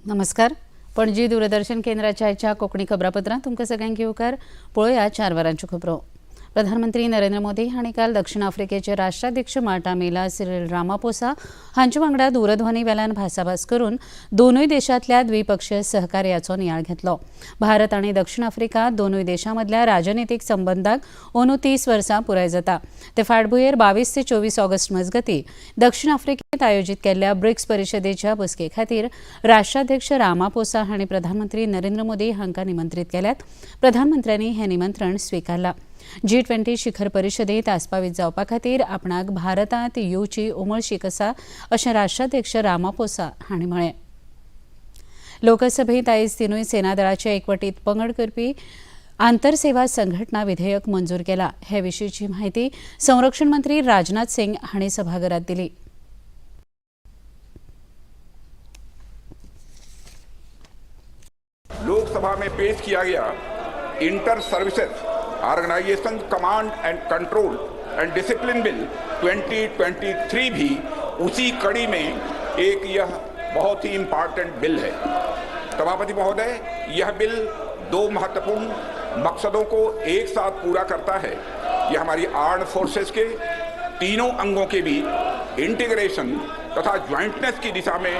नमस्कार. पणजी दूरदर्शन केंद्राच्या आयच्या कोंकणी खबरापत्रांत तुमकां सगळ्यांक येवकार. पळोवया 4 वरांच्यो खबरो. प्रधानमंत्री नरेंद्र मोदी हांणी काल दक्षिण आफ्रिकेचे राष्ट्राध्यक्ष मार्टामेला सिरिल रामापोसा हांचे वांगडा दूरध्वनी वेल्यान भासाभास करून दोनूय देशांतल्या द्विपक्षीय सहकार्याचो नियाळ घेतलो. भारत आनी दक्षिण आफ्रिका दोनूय देशां मदल्या राजनितीक संबंदाक अंदू 30 वर्सां पुराय जाता. ते फाटभुंयेर 22 ते 24 ऑगस्ट मजगतीं दक्षिण आफ्रिकेंत आयोजीत केल्ल्या ब्रिक्स परिशदेच्या बसके खातीर राष्ट्राध्यक्ष रामापोसा हांणी प्रधानमंत्री नरेंद्र मोदी हांकां निमंत्रीत केल्यात. प्रधानमंत्र्यांनी हें निमंत्रण स्विकारलां. G20 शिखर परिशदेंत आस्पावीत जावपा खातीर आपणाक भारतांत येवची उमळशीक आसा अशें राष्ट्राध्यक्ष रामापोसा हांणी म्हळें. लोकसभेत आयज तिनूय सेना दळाचे एकवटीत पंगड करपी आंतरसेवा संघटना विधेयक मंजूर केला. हे विशींची म्हायती संरक्षण मंत्री राजनाथ सिंग हांणी सभाघरांत दिली. लोकसभा में पेश किया गया inter services organisation command and control and discipline bill 2023 भी उसी कड़ी में एक यह बहुत ही इम्पोर्टेंट बिल है. सभापति महोदय, यह बिल 2 महत्वपूर्ण मकसदों को एक साथ पूरा करता है. यह हमारी आर्म्ड फोर्सेस के तीनों अंगों के बीच इंटीग्रेशन तथा ज्वाइंटनेस की दिशा में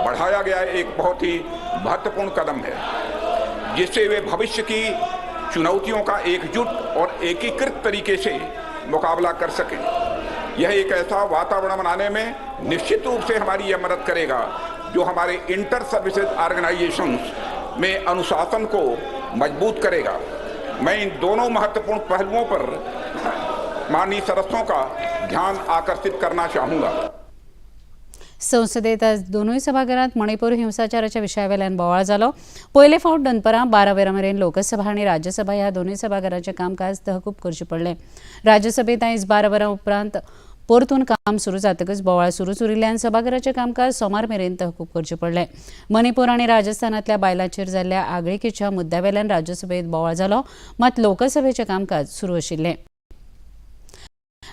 बढ़ाया गया एक बहुत ही महत्वपूर्ण कदम है, जिससे वे भविष्य की चुनौतियों का एकजुट और एकीकृत तरीके से मुकाबला कर सकें. यह एक ऐसा वातावरण बनाने में निश्चित रूप से हमारी यह मदद करेगा जो हमारे इंटर सर्विसेज ऑर्गेनाइजेशंस में अनुशासन को मजबूत करेगा. मैं इन दोनों महत्वपूर्ण पहलुओं पर माननीय सदस्यों का ध्यान आकर्षित करना चाहूँगा. संसदेत आज दोनूय सभाघरांत मणिपूर हिंसाचाराच्या विशयावेल्यान बोवाळ जालो. पयले फावट दनपारां 12 वरां मेरेन लोकसभा आनी राज्यसभा ह्या दोनूय सभाघरांचें कामकाज तहकूब करचें पडलें. राज्यसभेत आयज 12 वरां उपरांत परतून काम सुरू जातकच बोवाळ सुरूच उरिल्ल्यान सभाघराचें कामकाज सोमार मेरेन तहकूब करचें पडलें. मणिपूर आनी राजस्थानांतल्या बायलांचेर जाल्ल्या आगळिकेच्या मुद्द्यावेल्यान राज्यसभेत बोवाळ जालो, मात लोकसभेचें कामकाज सुरू आशिल्लें.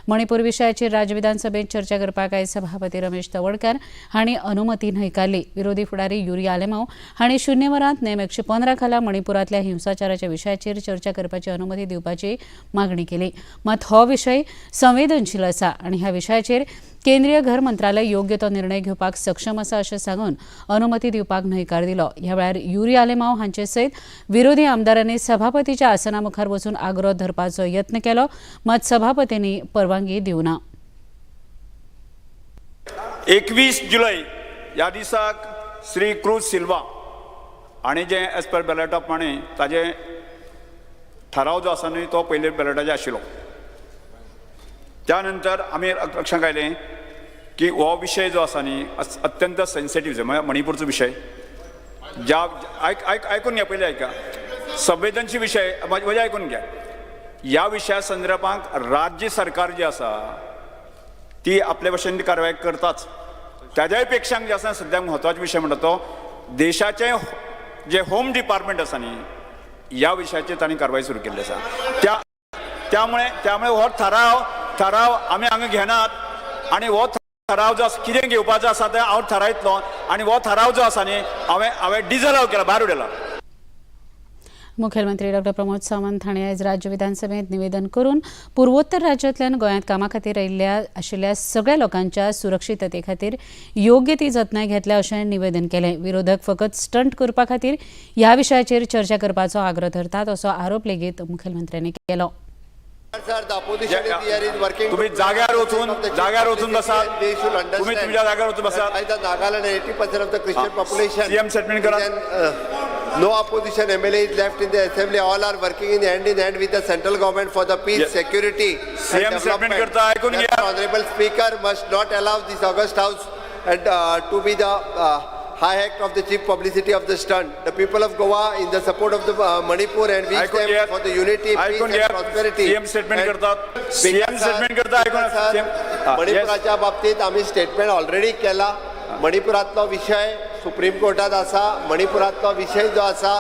मणिपूर विशयाचेर राज्य विधानसभेत चर्चा करपाक आयज सभापती रमेश तवडकार हांणी अनुमती न्हयकारली. विरोधी फुडारी युरी आलेमांव हांणी 0 वरांत नेम 115 खाला मणिपुरांतल्या हिंसाचाराच्या विशयाचेर चर्चा करपाची अनुमती दिवपाची मागणी केली. मात हो विशय संवेदनशील आसा आनी ह्या विशयाचेर केंद्रीय घर मंत्रालय योग्य तो निर्णय घेवपाक सक्षम आसा अशें सांगून अनुमती दिवपाक न्हयकार दिलो. ह्या वेळार युरी आलेमांव हांचे सयत विरोधी आमदारांनी सभापतीच्या आसना मुखार वचून आग्रो धरपाचो यत्न केलो, मात सभापतींनी परवानगी दिवना. 21 जुलय ह्या दिसाक श्री क्रूज सिल्वा हांणी जे एज पर बॅलेटा प्रमाणे ताजे ठराव जो आसा न्हय तो पयले बॅलेटाचे आशिल्लो. त्यानंतर आमी लक्षांत आयलें की हो विशय जो आसा न्ही अत्यंत सेन्सिटीव म्हणजे मणिपूरचो विशय ज्या आयकून घ्या, पयलीं आयका, संवेदनशील विशय म्हणजे आयकून घ्या. ह्या विशया संदर्भात राज्य सरकार जी आसा ती आपले भशेन कारवाय करताच. ताज्याय पेक्षा जे आसा सद्याक म्हत्वाचो विशय म्हणटा तो देशाचे जे होम डिपार्टमेंट आसा न्ही ह्या विशयाचेर तांणी कारवाय सुरू केल्ली आसा. त्यामुळे हो ठराव आमी हांगा घेनात आनी हो ठराव जो आसा कितें घेवपाचो आसा तें हांव ठरयतलो आनी हो ठराव जो आसा न्ही हांवें डिजलाव केला, भायर उडयला. मुखेलमंत्री डॉ प्रमोद सावंत हांणी आयज राज्य विधानसभेत निवेदन करून पूर्वोत्तर राज्यांतल्यान गोंयांत कामा खातीर आशिल्ल्या सगळ्या लोकांच्या सुरक्षीतते खातीर योग्य ती जतनाय घेतल्या अशें निवेदन केलें. विरोधक फकत स्टंट करपा खातीर ह्या विशयाचेर चर्चा करपाचो आग्रह धरतात असो आरोप लेगीत मुखेलमंत्र्यांनी केलो. तुम्ही जाग्यार वचून बसात. तुम्ही तुमच्या जाग्यार वचून बसात. Nagaland 80% of the Christian population. CM statement करा. No opposition MLA is left in the assembly. All are working in hand with the central government for the peace, security, CM statement करता ऐकून घ्या. Honorable Speaker must not allow this August House and to be the high act of the chief publicity of the stunt. The people of Goa in the support of the Manipur and wish them for the unity, peace and prosperity. CM statement करता ऐकून. मणिपुराच्या बाबतीत आम्ही statement already केला. मणिपुरातलो विषय supreme कोर्टात आसा. मणिपुरातलो विषय जो आसा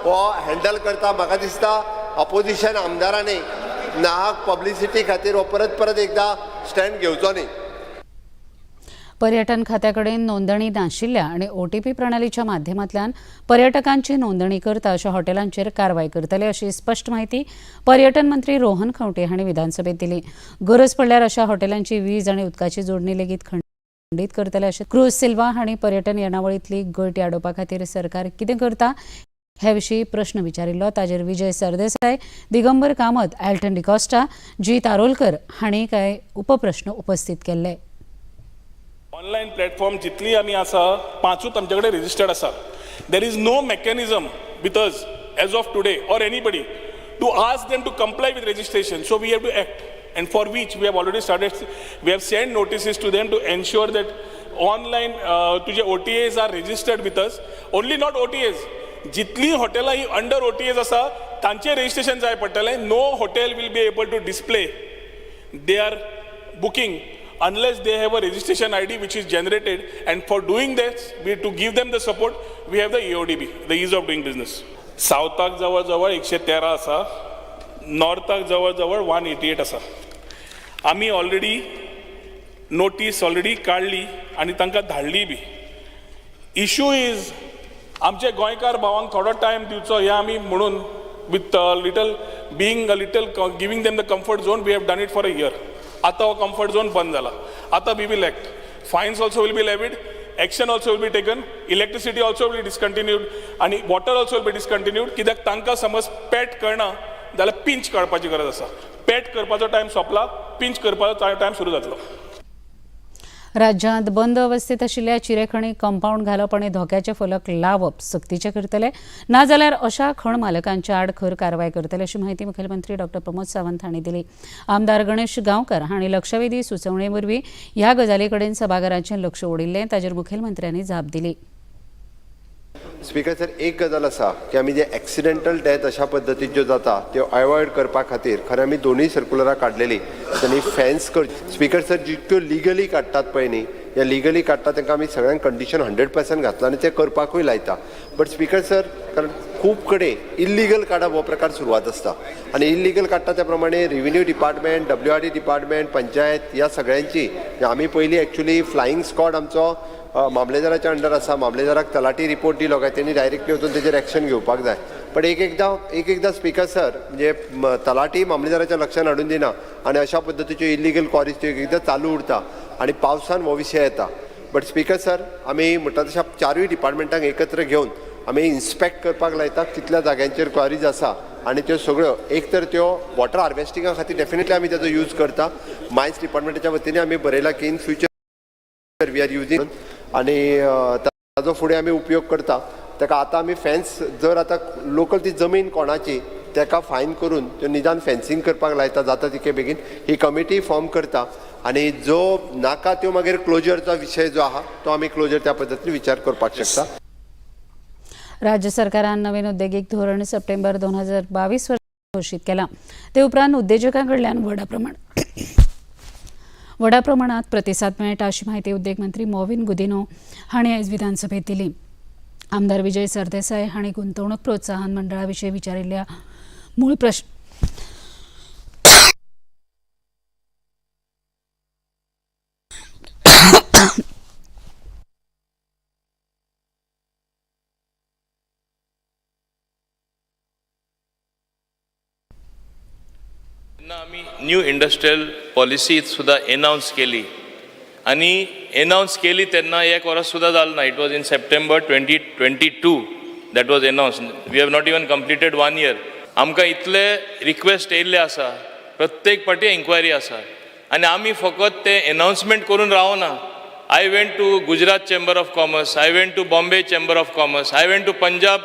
हो हँडल करता म्हाका दिसता ऑपोजिशन आमदारांनी नाहक पब्लिसिटी खातीर हो परत एकदा स्टँड घेवचो न्ही. पर्यटन खात्याकडे नोंदणी नाशिल्ल्या आणि OTP प्रणालीच्या माध्यमांतल्यान पर्यटकांची नोंदणी करता अशा हॉटेलांचेर कारवाय करतले अशी स्पष्ट माहिती पर्यटन मंत्री रोहन खंवटे हांणी विधानसभेत दिली. गरज पडल्यार अशा हॉटेलांची वीज आणि उदकाची जोडणी लेगीत खंडीत करतले अशें क्रूज सिल्वा हांणी पर्यटन येणावळींतली गळटी आडोवपा खातीर सरकार कितें करता ह्या विशीं प्रश्न विचारिल्लो. ताजेर विजय सरदेसाय, दिगंबर कामत, एल्टन डिकॉस्टा, जी तारोलकर हांणी कांय उपप्रश्न उपस्थित केल्ले. ऑनलायन प्लॅटफॉर्म जितली आमी आसा पांचूच आमचे कडेन रेजिस्टर्ड आसा. There is no mechanism with us as of today or anybody to ask them to comply with registration. So we have to act and for which we have already started. We have sent notices to them to ensure that online तुझे OTAs are registered with us. Only not OTAs. जितली हॉटेलां ही under OTAs आसा तांचे registration जाय पडटलें. No hotel will be able to display their booking unless they have a registration ID which is generated, and for doing this, to give them the support, we have the EODB, the ease of doing business. साउथाक जवळ जवळ 113 आसा, नॉर्थाक जवळ जवळ 188 आसा. आमी already notice already काढली आणि तांकां धाडली बी. इश्यू इज आमचे गोंयकार भावांक थोडो टायम दिवचो हे आमी म्हणून with little being a little giving them the comfort zone we have done it for a year. आतां हो कम्फर्ट झोन बंद जाला. आतां we will act. Fines also will be levied. Action also will be taken. Electricity also will be discontinued आणि water also will be discontinued. कित्याक तांकां समज पेट कळना जाल्यार पिंच काडपाची गरज आसा. पेट करपाचो टायम सोंपला, पिंच करपाचो टायम सुरू जातलो. राज्यांत बंद अवस्थेत आशिल्ल्या चिरेखणी कंपाऊंड घालप आनी धोक्याचे फलक लावप सक्तीचे करतले. नाजाल्यार अशा खण मालकांच्या आड खर कारवाय करतले अशी माहिती मुखेलमंत्री डॉ. प्रमोद सावंत हांणी दिली. आमदार गणेश गांवकार हांणी लक्षवेधी सुचोवणे वरवीं ह्या गजाली कडेन सभाघराचें लक्ष ओडिल्लें. ताजेर मुखेलमंत्र्यांनी जाप दिली. स्पीकर सर, एक गजाल आसा की आमी जे एक्सिडेंटल डेथ अशा पद्दतीच्यो जाता त्यो अवॉयड करपा खातीर खरें आमी दोनूय सर्क्युलरां काडलेली. त्यांनी फॅन्स करची. स्पीकर सर, जितक्यो लिगली काडटात पळय न्ही, या लिगली काडटा तांकां आमी सगळ्यांक कंडिशन 100% घातला आनी ते करपाकूय लायता. बट स्पीकर सर, कारण खूब कडेन इल्लिगल काडप हो प्रकार सुरवात आसता आनी इल्लिगल काडटा त्या प्रमाणे revenue department, WRD department, panchayat ह्या सगळ्यांची आमी पयलीं एक्चुअली फ्लायींग स्क्वॉड आमचो मामलेदाराच्या अंडर आसा. मामलेदाराक तलाटी रिपोर्ट दिलो काय त्यांनी डायरेक्टली वचून तेजेर एक्शन घेवपाक जाय. पण एक एकदां स्पीकर सर म्हणजे तलाटी मामलेदाराच्या लक्षांत हाडून दिना आनी अशा पद्दतीच्यो इल्लिगल क्वॉरीज त्यो एक एकदां चालू उरता आनी पावसान हो विशय येता. बट स्पीकर सर, आमी म्हणटा तशा चारूय डिपार्टमेंटांक एकत्र घेवन आमी इन्स्पेक्ट करपाक लायता कितल्या जाग्यांचेर क्वॉरीज आसा आनी त्यो सगळ्यो एक तर त्यो वॉटर हार्वेस्टिंगा खातीर डेफिनेटली आमी ताचो यूज करता. मायन्स डिपार्टमेंटाच्या वतीन आमी बरयला की in future we are using आनी ताजो फुडें आमी उपयोग करता. ताका आतां आमी फॅन्स जर आतां लोकल ती जमीन कोणाची ताका फायन करून त्यो निदान फेन्सिंग करपाक लायता जाता तितके बेगीन. ही कमिटी फॉर्म करता आनी जो नाका त्यो मागीर क्लोजरचो विशय जो आहा तो आमी क्लोजर त्या पद्दतीन विचार करपाक शकता. राज्य सरकारान नवीन उद्देगीक धोरण सप्टेंबर 2022 वर्सा घोशीत केलां. ते उपरांत उद्देजकां कडल्यान व्हडा प्रमाणात प्रतिसाद मेळटा अशी माहिती उद्देग मंत्री मोविन गुदिनो हांणी आयज विधानसभेत दिली. आमदार विजय सरदेसाय हांणी गुंतवणूक प्रोत्साहन मंडळा विशीं विचारिल्ल्या मूळ प्रश्न आम्ही न्यू इंडस्ट्रियल पॉलिसी सुद्धा अनाउन्स केली आणि अनाउन्स केली तेन्ना एक वर्स सुद्धा जालें ना. It was in September 2022 that was announce. We have not even completed 1 year. आमकां इतले रिक्वेस्ट येयल्ले आसा, प्रत्येक फावटी एन्क्वायरी आसा आनी आमी फकत ते अनाउन्समेंट करून रावना. I went to Gujarat chamber of commerce, I went to Bombay chamber of commerce, I went to Punjab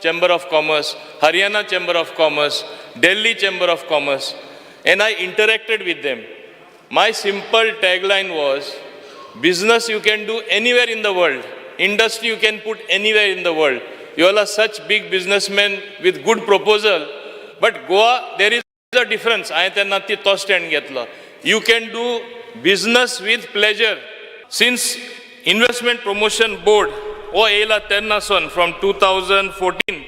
chamber of commerce, Haryana chamber of commerce, Delhi chamber of commerce. And I interacted with them. My simple tagline was, business you can do anywhere in the world. Industry you can put anywhere in the world. You all are such big businessmen with good proposal. But Goa, there is a difference. I त्यांना तो stand घेतलो. You can do business with pleasure. Since Investment Promotion Board, हो येयला तेन्नासून from 2014,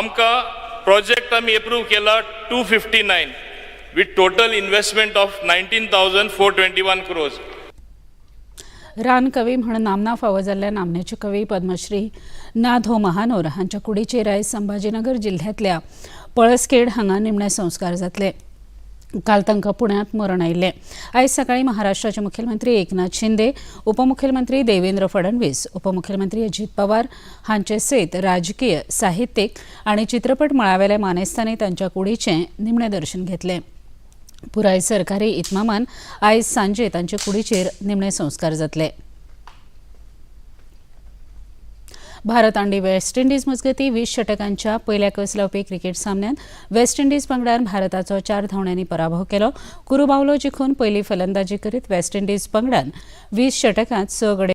आमकां project आमी approve केला 259. with total investment of 19,421 crores. रान कवी म्हणून नामना फावो जाल्ल्या नामनेचे कवी पद्मश्री ना.धो. महानोर हांच्या कुडीचेर आयज संभाजीनगर जिल्ह्यातल्या पळसखेड हांगा निमणे संस्कार जातले. काल तांकां पुण्यात मरण आयिल्लें. आयज सकाळीं महाराष्ट्राचे मुखेलमंत्री एकनाथ शिंदे, उपमुखेलमंत्री देवेंद्र फडणवीस, उपमुखेलमंत्री अजित पवार हांचे सयत राजकीय, साहित्यीक आनी चित्रपट मळावेले मानेस्तांनी तांच्या कुडीचें निमणें दर्शन घेतलें. पुराय सरकारी इतमामान आयज सांजे तांचे कुडीचेर निमणे संस्कार जातले. भारत आनी वेस्ट इंडीज मजगतीं 20 षटकांच्या पयल्या कस लावपी क्रिकेट सामन्यांत वेस्ट इंडीज पंगडान भारताचो 4 धांवड्यांनी पराभव केलो. कुरुबावलो जिखून पयली फलंदाजी करीत वेस्ट इंडीज पंगडान 20 षटकांत 6 गडे